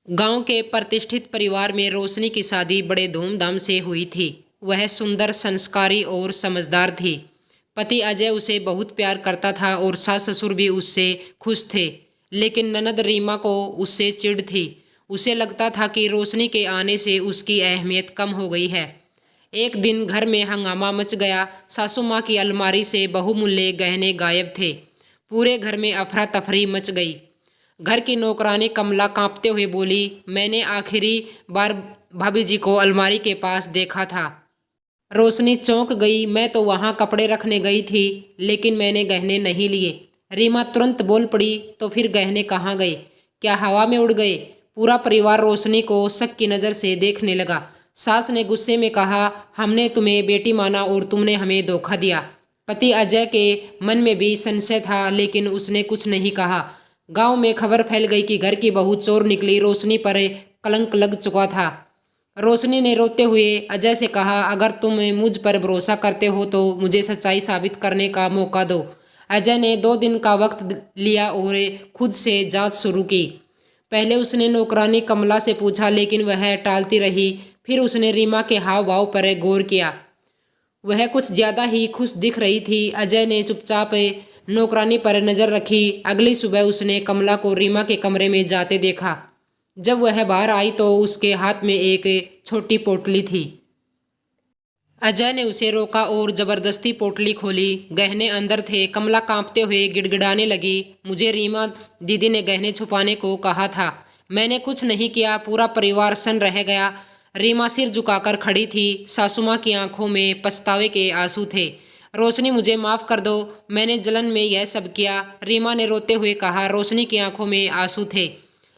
गांव के प्रतिष्ठित परिवार में रोशनी की शादी बड़े धूमधाम से हुई थी। वह सुंदर, संस्कारी और समझदार थी। पति अजय उसे बहुत प्यार करता था और सास ससुर भी उससे खुश थे। लेकिन ननद रीमा को उससे चिढ़ थी। उसे लगता था कि रोशनी के आने से उसकी अहमियत कम हो गई है। एक दिन घर में हंगामा मच गया। सासू माँ की अलमारी से बहुमूल्य गहने गायब थे। पूरे घर में अफरा तफरी मच गई। घर की नौकरानी कमला कांपते हुए बोली, मैंने आखिरी बार भाभी जी को अलमारी के पास देखा था। रोशनी चौंक गई। मैं तो वहाँ कपड़े रखने गई थी, लेकिन मैंने गहने नहीं लिए। रीमा तुरंत बोल पड़ी, तो फिर गहने कहाँ गए? क्या हवा में उड़ गए? पूरा परिवार रोशनी को शक की नज़र से देखने लगा। सास ने गुस्से में कहा, हमने तुम्हें बेटी माना और तुमने हमें धोखा दिया। पति अजय के मन में भी संशय था, लेकिन उसने कुछ नहीं कहा। गांव में खबर फैल गई कि घर की बहू चोर निकली। रोशनी पर कलंक लग चुका था। रोशनी ने रोते हुए अजय से कहा, अगर तुम मुझ पर भरोसा करते हो तो मुझे सच्चाई साबित करने का मौका दो। अजय ने 2 दिन का वक्त लिया और खुद से जांच शुरू की। पहले उसने नौकरानी कमला से पूछा, लेकिन वह टालती रही। फिर उसने रीमा के हाव भाव पर गौर किया। वह कुछ ज्यादा ही खुश दिख रही थी। अजय ने चुपचाप नौकरानी पर नजर रखी। अगली सुबह उसने कमला को रीमा के कमरे में जाते देखा। जब वह बाहर आई तो उसके हाथ में एक छोटी पोटली थी। अजय ने उसे रोका और जबरदस्ती पोटली खोली। गहने अंदर थे। कमला कांपते हुए गिड़गिड़ाने लगी, मुझे रीमा दीदी ने गहने छुपाने को कहा था। मैंने कुछ नहीं किया। पूरा परिवार सन रह गया। रीमा सिर झुकाकर खड़ी थी। सासुमाँ की आंखों में पछतावे के आंसू थे। रोशनी, मुझे माफ़ कर दो, मैंने जलन में यह सब किया। रीमा ने रोते हुए कहा। रोशनी की आंखों में आंसू थे,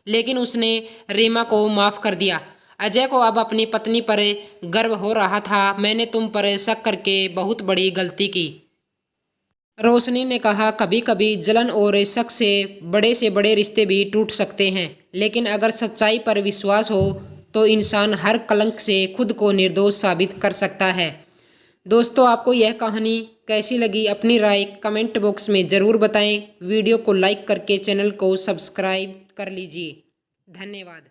लेकिन उसने रीमा को माफ़ कर दिया। अजय को अब अपनी पत्नी पर गर्व हो रहा था। मैंने तुम पर शक करके बहुत बड़ी गलती की। रोशनी ने कहा, कभी कभी जलन और शक से बड़े रिश्ते भी टूट सकते हैं, लेकिन अगर सच्चाई पर विश्वास हो तो इंसान हर कलंक से खुद को निर्दोष साबित कर सकता है। दोस्तों, आपको यह कहानी कैसी लगी? अपनी राय कमेंट बॉक्स में ज़रूर बताएं। वीडियो को लाइक करके चैनल को सब्सक्राइब कर लीजिए। धन्यवाद।